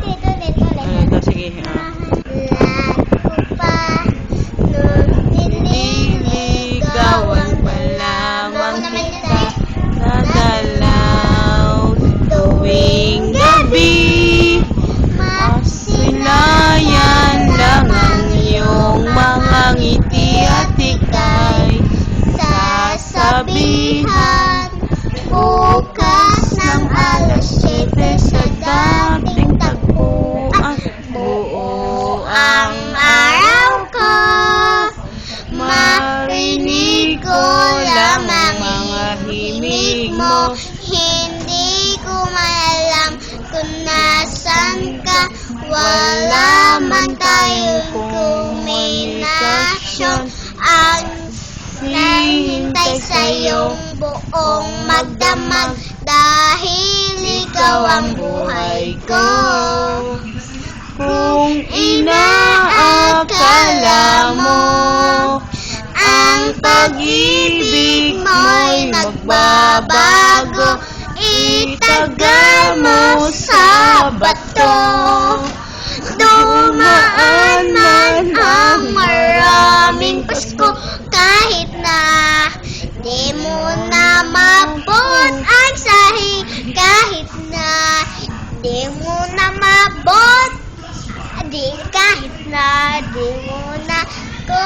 Ito, sige. Nililigawan pa lamang kita nadalaw tuwing gabi. Masilayan lang ang iyong mga ngiti at ika'y sasabihan bukas ng alas 7 sa dating tagpuan. Buo ang araw ko, marinig ko lamang mga himig mo. Hindi ko maalam kung nasan ka, wala man tayong komunikasyon. Ang nahintay sa'yong buong magdamag dahil ikaw ang buhay ko. Kung inaakala mo ang pag-ibig mo'y magbabago, itagal mo sa bato. Dumaan man ang maraming Pasko, kahit na di mo na mabot ang sahig, kahit na di mo na mabot, kahit na di mo na ko